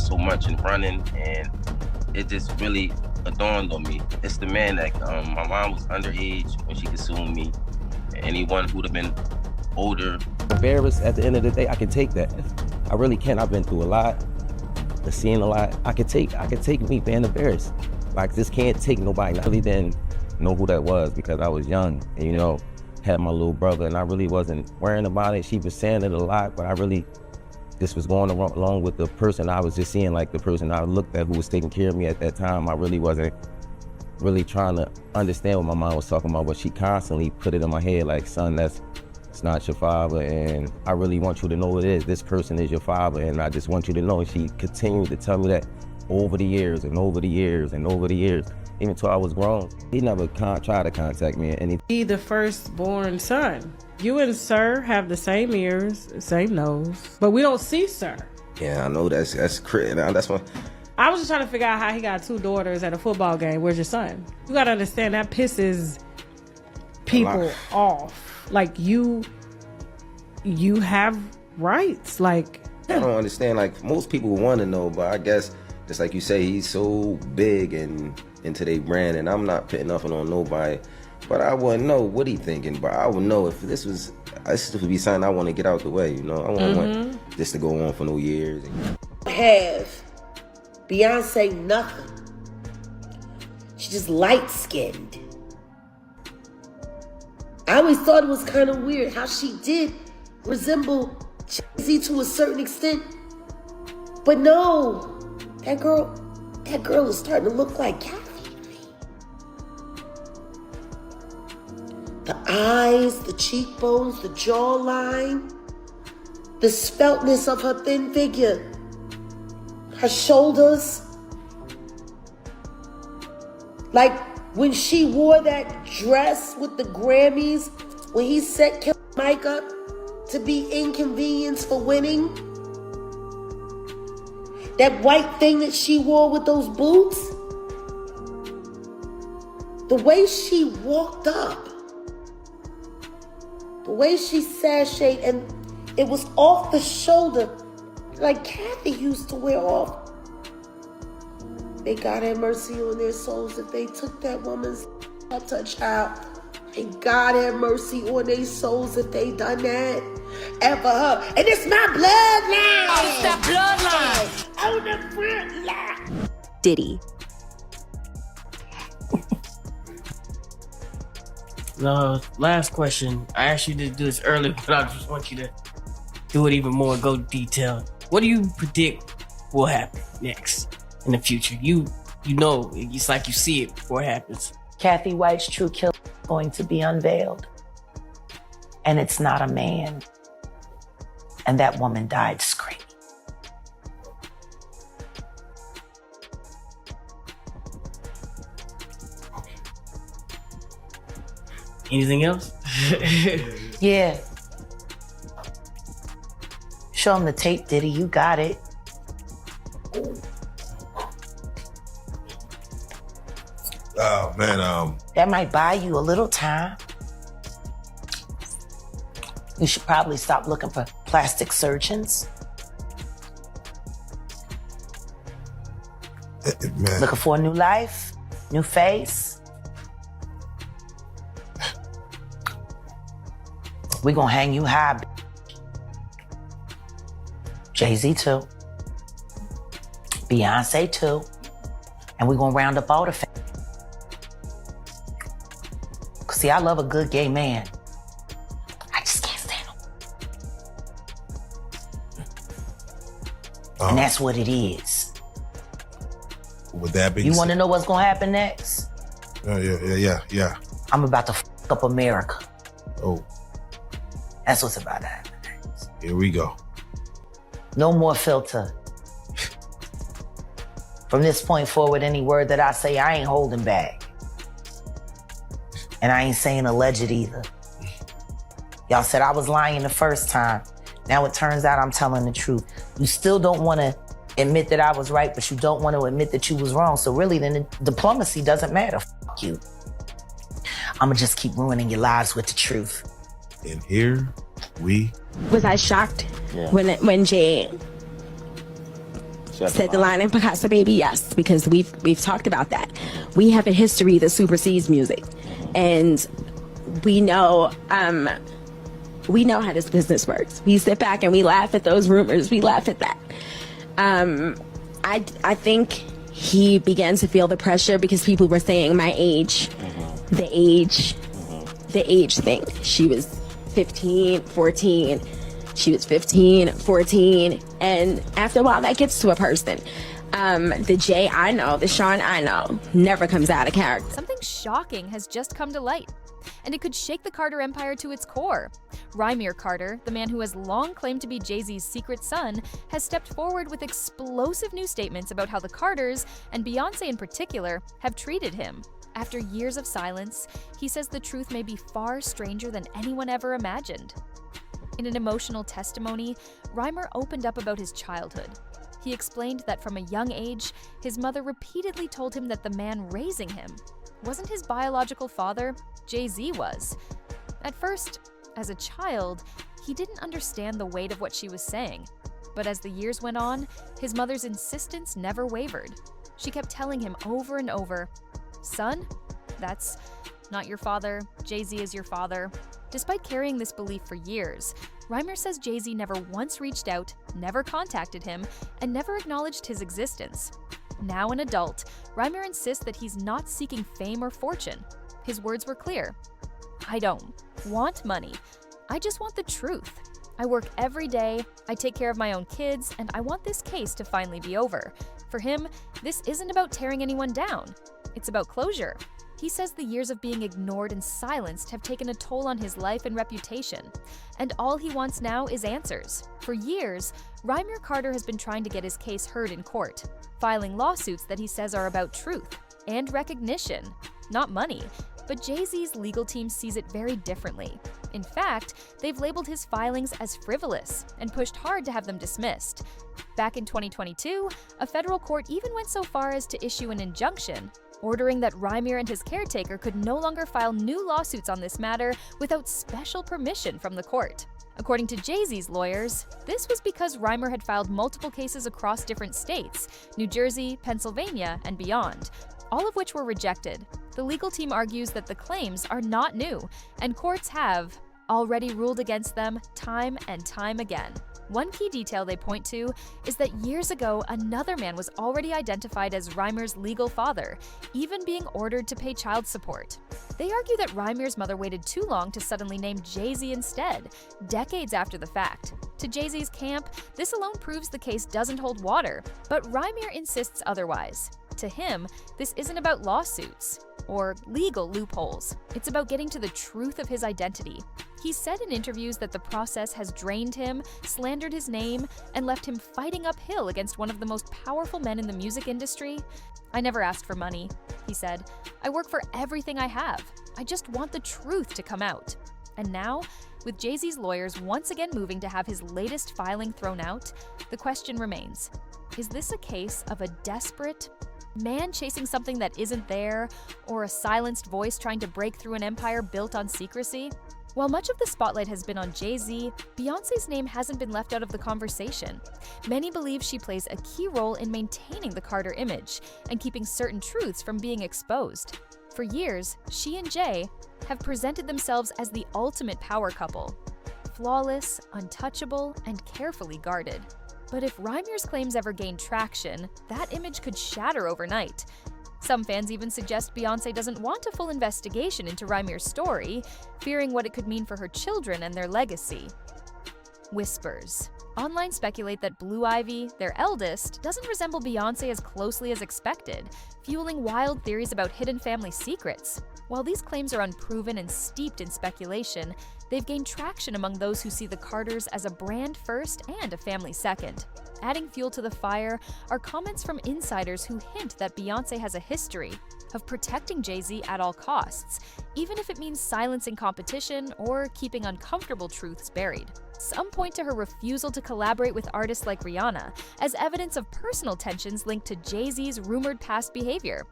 so much and running, and it just really dawned on me. It's the man that my mom was underage when she consumed me. Anyone who'd have been older. Embarrassed at the end of the day, I can take that. I really can. I've been through a lot, seen a lot. I could take me being embarrassed. Like, this can't take nobody. I really didn't know who that was because I was young and, you know, had my little brother, and I really wasn't worrying about it. She was saying it a lot, but I really just was going along with the person I was just seeing, like the person I looked at who was taking care of me at that time. I really wasn't really trying to understand what my mom was talking about, but she constantly put it in my head like, son, it's not your father, and I really want you to know it is. This person is your father, and I just want you to know. And she continued to tell me that over the years and over the years and over the years, even until I was grown. He never tried to contact me. And he the firstborn son. You and Sir have the same ears, same nose, but we don't see Sir. Yeah, I know that's crazy. That's what. I was just trying to figure out how he got 2 daughters at a football game. Where's your son? You gotta understand that pisses people off. Like, you have rights. Like, I don't understand. Like, most people want to know, but I guess just like you say, he's so big and into their brand, and I'm not putting nothing on nobody. But I wouldn't know what he thinking. But I would know if this would be something I want to get out the way. You know, I wouldn't want this to go on for no years. Have Beyonce nothing. She's just light-skinned. I always thought it was kind of weird how she did resemble Jay-Z to a certain extent. But no, that girl is starting to look like Kathy. The eyes, the cheekbones, the jawline, the speltness of her thin figure, her shoulders. Like when she wore that dress with the Grammys, when he set Killer Mike up to be inconvenienced for winning. That white thing that she wore with those boots. The way she walked up. The way she sashayed, and it was off the shoulder, like Kathy used to wear off. May God have mercy on their souls if they took that woman's up to a child. May God have mercy on their souls if they done that. And for her. And it's my bloodline. Oh, it's that bloodline. On the front line. Diddy. Last question. I asked you to do this earlier, but I just want you to do it even more, go detailed. What do you predict will happen next in the future? You know, it's like you see it before it happens. Kathy White's true killer is going to be unveiled. And it's not a man. And that woman died screaming. Anything else? Yeah. Show him the tape, Diddy. You got it. Oh, man. That might buy you a little time. You should probably stop looking for plastic surgeons. Man. Looking for a new life, new face. We gonna hang you high. Jay-Z too. Beyonce too. And we gonna round up all the Cause see, I love a good gay man. I just can't stand him. And that's what it is. With that being You said, wanna know what's gonna happen next? Yeah. I'm about to fuck up America. Oh. That's what's about to happen. Here we go. No more filter. From this point forward, any word that I say, I ain't holding back. And I ain't saying alleged either. Y'all said I was lying the first time. Now it turns out I'm telling the truth. You still don't want to admit that I was right, but you don't want to admit that you was wrong. So really, then the diplomacy doesn't matter. Fuck you. I'ma just keep ruining your lives with the truth. And here we... Was I shocked when Jay Said the line in Picasso Baby, yes, because we've talked about that. We have a history that supersedes music, and we know how this business works. We sit back and we laugh at those rumors. We laugh at that. I think he began to feel the pressure because people were saying my age, the age thing. She was 15, 14. She was 15, 14. And after a while, that gets to a person. The Jay I know, the Sean I know, never comes out of character. Something shocking has just come to light, and it could shake the Carter empire to its core. Rymir Carter, the man who has long claimed to be Jay-Z's secret son, has stepped forward with explosive new statements about how the Carters, and Beyonce in particular, have treated him. After years of silence, he says the truth may be far stranger than anyone ever imagined. In an emotional testimony, Rymir opened up about his childhood. He explained that from a young age, his mother repeatedly told him that the man raising him wasn't his biological father, Jay-Z was. At first, as a child, he didn't understand the weight of what she was saying. But as the years went on, his mother's insistence never wavered. She kept telling him over and over, "Son, that's not your father. Jay-Z is your father." Despite carrying this belief for years, Rymir says Jay-Z never once reached out, never contacted him, and never acknowledged his existence. Now an adult, Rymir insists that he's not seeking fame or fortune. His words were clear. "I don't want money. I just want the truth. I work every day, I take care of my own kids, and I want this case to finally be over." For him, this isn't about tearing anyone down. It's about closure. He says the years of being ignored and silenced have taken a toll on his life and reputation, and all he wants now is answers. For years, Rymir Carter has been trying to get his case heard in court, filing lawsuits that he says are about truth and recognition, not money. But Jay-Z's legal team sees it very differently. In fact, they've labeled his filings as frivolous and pushed hard to have them dismissed. Back in 2022, a federal court even went so far as to issue an injunction ordering that Rymir and his caretaker could no longer file new lawsuits on this matter without special permission from the court. According to Jay-Z's lawyers, this was because Rymir had filed multiple cases across different states, New Jersey, Pennsylvania, and beyond, all of which were rejected. The legal team argues that the claims are not new, and courts have already ruled against them time and time again. One key detail they point to is that years ago, another man was already identified as Rymir's legal father, even being ordered to pay child support. They argue that Rymir's mother waited too long to suddenly name Jay-Z instead, decades after the fact. To Jay-Z's camp, this alone proves the case doesn't hold water, but Rymir insists otherwise. To him, this isn't about lawsuits or legal loopholes. It's about getting to the truth of his identity. He's said in interviews that the process has drained him, slandered his name, and left him fighting uphill against one of the most powerful men in the music industry. "I never asked for money," he said. "I work for everything I have. I just want the truth to come out." And now, with Jay-Z's lawyers once again moving to have his latest filing thrown out, the question remains, is this a case of a desperate man chasing something that isn't there, or a silenced voice trying to break through an empire built on secrecy? While much of the spotlight has been on Jay-Z, Beyonce's name hasn't been left out of the conversation. Many believe she plays a key role in maintaining the Carter image and keeping certain truths from being exposed. For years, she and Jay have presented themselves as the ultimate power couple, flawless, untouchable, and carefully guarded. But if Rymir's claims ever gain traction, that image could shatter overnight. Some fans even suggest Beyonce doesn't want a full investigation into Rymir's story, fearing what it could mean for her children and their legacy. Whispers. Online speculate that Blue Ivy, their eldest, doesn't resemble Beyonce as closely as expected, fueling wild theories about hidden family secrets. While these claims are unproven and steeped in speculation, they've gained traction among those who see the Carters as a brand first and a family second. Adding fuel to the fire are comments from insiders who hint that Beyonce has a history of protecting Jay-Z at all costs, even if it means silencing competition or keeping uncomfortable truths buried. Some point to her refusal to collaborate with artists like Rihanna as evidence of personal tensions linked to Jay-Z's rumored past behavior.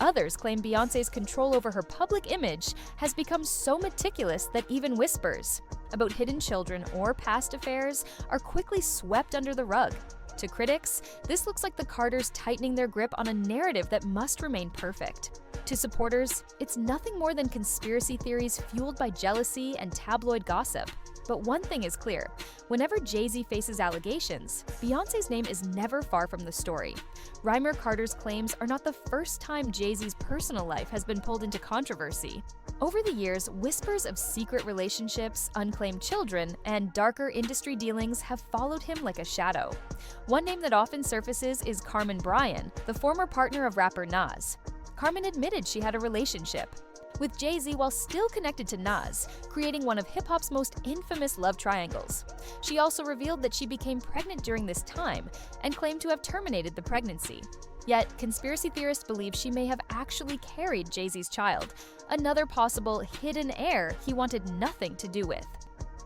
Others claim Beyonce's control over her public image has become so meticulous that even whispers about hidden children or past affairs are quickly swept under the rug. To critics, this looks like the Carters tightening their grip on a narrative that must remain perfect. To supporters, it's nothing more than conspiracy theories fueled by jealousy and tabloid gossip. But one thing is clear, whenever Jay-Z faces allegations, Beyoncé's name is never far from the story. Rymir Carter's claims are not the first time Jay-Z's personal life has been pulled into controversy. Over the years, whispers of secret relationships, unclaimed children, and darker industry dealings have followed him like a shadow. One name that often surfaces is Carmen Bryan, the former partner of rapper Nas. Carmen admitted she had a relationship with Jay-Z while still connected to Nas, creating one of hip-hop's most infamous love triangles. She also revealed that she became pregnant during this time and claimed to have terminated the pregnancy. Yet, conspiracy theorists believe she may have actually carried Jay-Z's child, another possible hidden heir he wanted nothing to do with.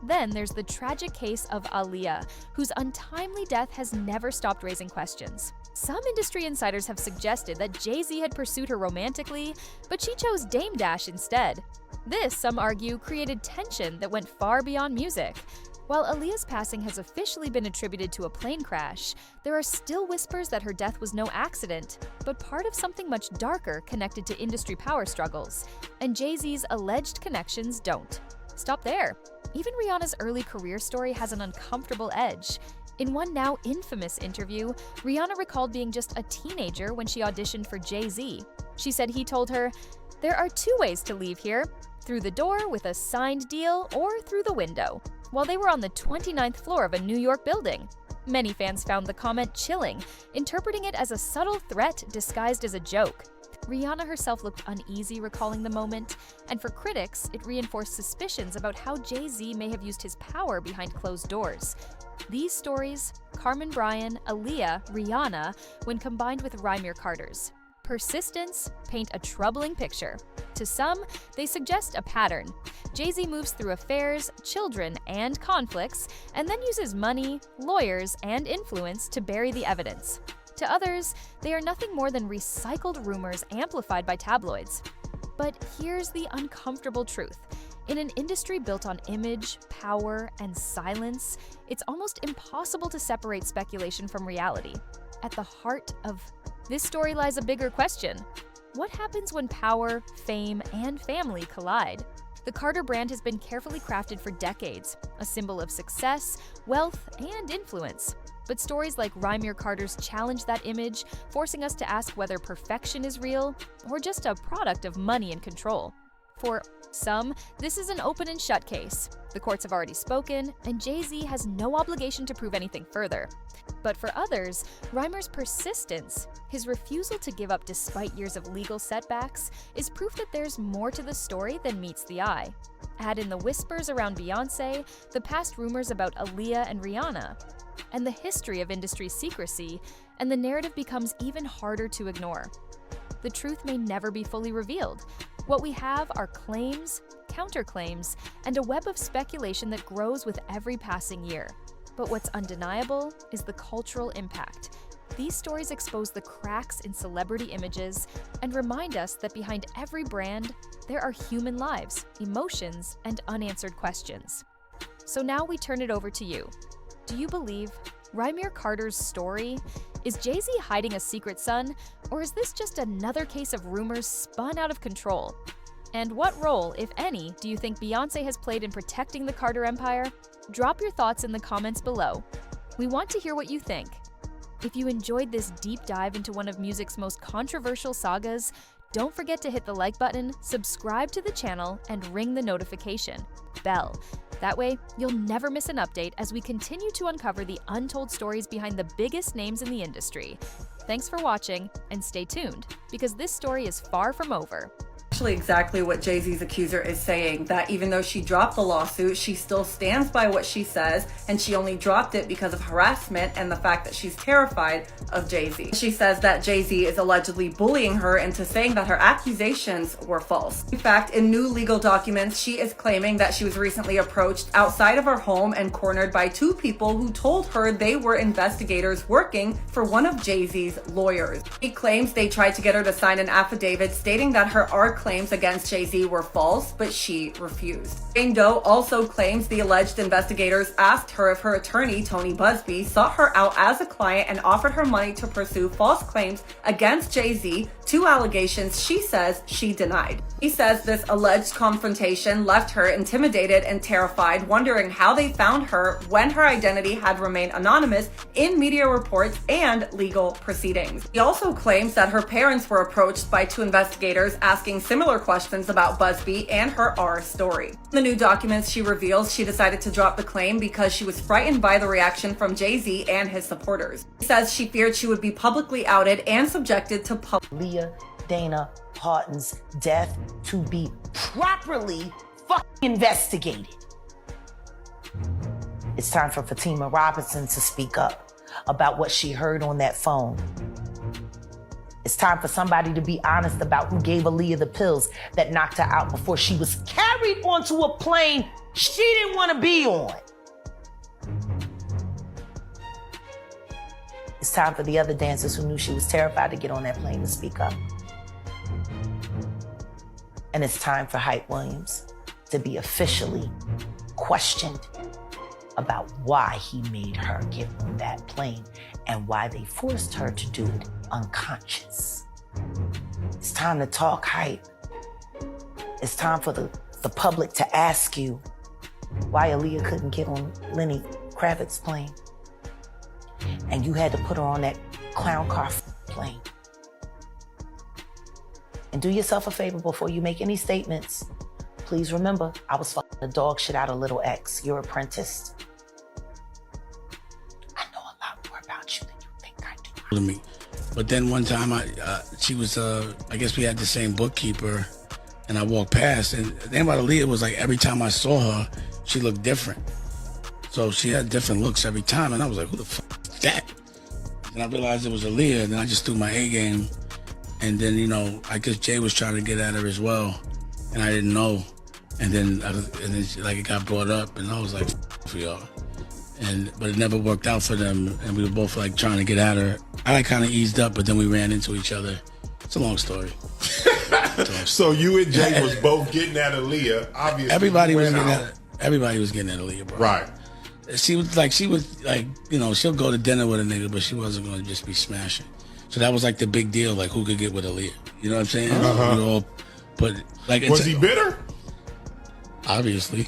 Then there's the tragic case of Aaliyah, whose untimely death has never stopped raising questions. Some industry insiders have suggested that Jay-Z had pursued her romantically, but she chose Dame Dash instead. This, some argue, created tension that went far beyond music. While Aaliyah's passing has officially been attributed to a plane crash, there are still whispers that her death was no accident, but part of something much darker connected to industry power struggles, and Jay-Z's alleged connections don't stop there. Even Rihanna's early career story has an uncomfortable edge. In one now infamous interview, Rihanna recalled being just a teenager when she auditioned for Jay-Z. She said he told her, "There are two ways to leave here, through the door with a signed deal or through the window," while they were on the 29th floor of a New York building. Many fans found the comment chilling, interpreting it as a subtle threat disguised as a joke. Rihanna herself looked uneasy recalling the moment, and for critics, it reinforced suspicions about how Jay-Z may have used his power behind closed doors. These stories, Carmen Bryan, Aaliyah, Rihanna, when combined with Rymir Carter's persistence, paint a troubling picture. To some, they suggest a pattern. Jay-Z moves through affairs, children, and conflicts, and then uses money, lawyers, and influence to bury the evidence. To others, they are nothing more than recycled rumors amplified by tabloids. But here's the uncomfortable truth. In an industry built on image, power, and silence, it's almost impossible to separate speculation from reality. At the heart of this story lies a bigger question. What happens when power, fame, and family collide? The Carter brand has been carefully crafted for decades, a symbol of success, wealth, and influence. But stories like Rymir Carter's challenge that image, forcing us to ask whether perfection is real or just a product of money and control. For some, this is an open and shut case. The courts have already spoken, and Jay-Z has no obligation to prove anything further. But for others, Rymir's persistence, his refusal to give up despite years of legal setbacks, is proof that there's more to the story than meets the eye. Add in the whispers around Beyoncé, the past rumors about Aaliyah and Rihanna, and the history of industry secrecy, and the narrative becomes even harder to ignore. The truth may never be fully revealed. What we have are claims, counterclaims, and a web of speculation that grows with every passing year. But what's undeniable is the cultural impact. These stories expose the cracks in celebrity images and remind us that behind every brand, there are human lives, emotions, and unanswered questions. So now we turn it over to you. Do you believe Rymir Carter's story? Is Jay-Z hiding a secret son, or is this just another case of rumors spun out of control? And what role, if any, do you think Beyoncé has played in protecting the Carter empire? Drop your thoughts in the comments below. We want to hear what you think. If you enjoyed this deep dive into one of music's most controversial sagas, don't forget to hit the like button, subscribe to the channel, and ring the notification bell. That way, you'll never miss an update as we continue to uncover the untold stories behind the biggest names in the industry. Thanks for watching, and stay tuned, because this story is far from over. Actually exactly what Jay-Z's accuser is saying, that even though she dropped the lawsuit, she still stands by what she says, and she only dropped it because of harassment and the fact that she's terrified of Jay-Z. She says that Jay-Z is allegedly bullying her into saying that her accusations were false. In fact, in new legal documents, she is claiming that she was recently approached outside of her home and cornered by two people who told her they were investigators working for one of Jay-Z's lawyers. She claims they tried to get her to sign an affidavit stating that her art claim claims against Jay-Z were false, but she refused. Jane Doe also claims the alleged investigators asked her if her attorney, Tony Busby, sought her out as a client and offered her money to pursue false claims against Jay-Z, 2 allegations she says she denied. He says this alleged confrontation left her intimidated and terrified, wondering how they found her when her identity had remained anonymous in media reports and legal proceedings. He also claims that her parents were approached by 2 investigators asking similar questions about Busby and her R story. In the new documents, she reveals she decided to drop the claim because she was frightened by the reaction from Jay-Z and his supporters. He says she feared she would be publicly outed and subjected to Leah Dana Parton's death to be properly investigated. It's time for Fatima Robinson to speak up about what she heard on that phone. It's time for somebody to be honest about who gave Aaliyah the pills that knocked her out before she was carried onto a plane she didn't want to be on. It's time for the other dancers who knew she was terrified to get on that plane to speak up. And it's time for Hype Williams to be officially questioned about why he made her get on that plane and why they forced her to do it unconscious. It's time to talk hype. It's time for the public to ask you why Aaliyah couldn't get on Lenny Kravitz's plane and you had to put her on that clown car plane. And do yourself a favor before you make any statements. Please remember, I was fucking the dog shit out of little X, your apprentice. I know a lot more about you than you think I do. Me. But then one time she was, I guess we had the same bookkeeper, and I walked past, and the thing about Aaliyah was like every time I saw her, she looked different. So she had different looks every time, and I was like, who the fuck is that? And I realized it was Aaliyah, and then I just threw my A game. And then, you know, I guess Jay was trying to get at her as well, and I didn't know. And then it got brought up, and I was like, for y'all. But it never worked out for them, and we were both like trying to get at her. I kind of eased up, but then we ran into each other. It's a long story. So you and Jay was both getting at Aaliyah. Obviously, everybody was getting at Aaliyah, bro. Right. She was like, you know, she'll go to dinner with a nigga, but she wasn't going to just be smashing. So that was like the big deal, like who could get with Aaliyah. You know what I'm saying? Uh-huh. We all put like. Was he bitter? Obviously.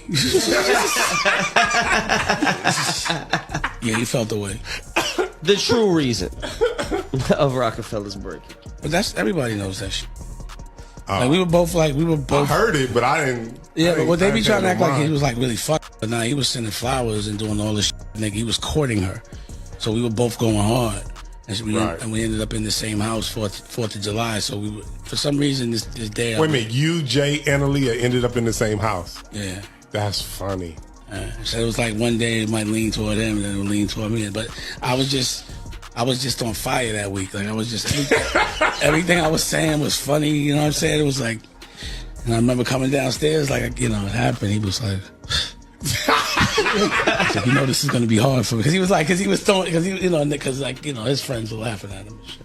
Yeah, he felt the way. The true reason of Rockefeller's breaking. But everybody knows that shit. Like we were both. I heard it, but I didn't. Yeah, but what they be trying to act like he was like really fucked. But nah, he was sending flowers and doing all this shit. Nigga, he was courting her. So we were both going hard. And we ended up in the same house, 4th of July. So we were, for some reason, this day. Wait a minute, you, Jay, and Aaliyah ended up in the same house. Yeah. That's funny. So it was like one day it might lean toward him, and then it would lean toward me. But I was just on fire that week. Like I was just everything I was saying was funny. You know what I'm saying? It was like, and I remember coming downstairs, like it happened. He was like. So, you know, this is going to be hard for me because he was throwing, because his friends were laughing at him and shit.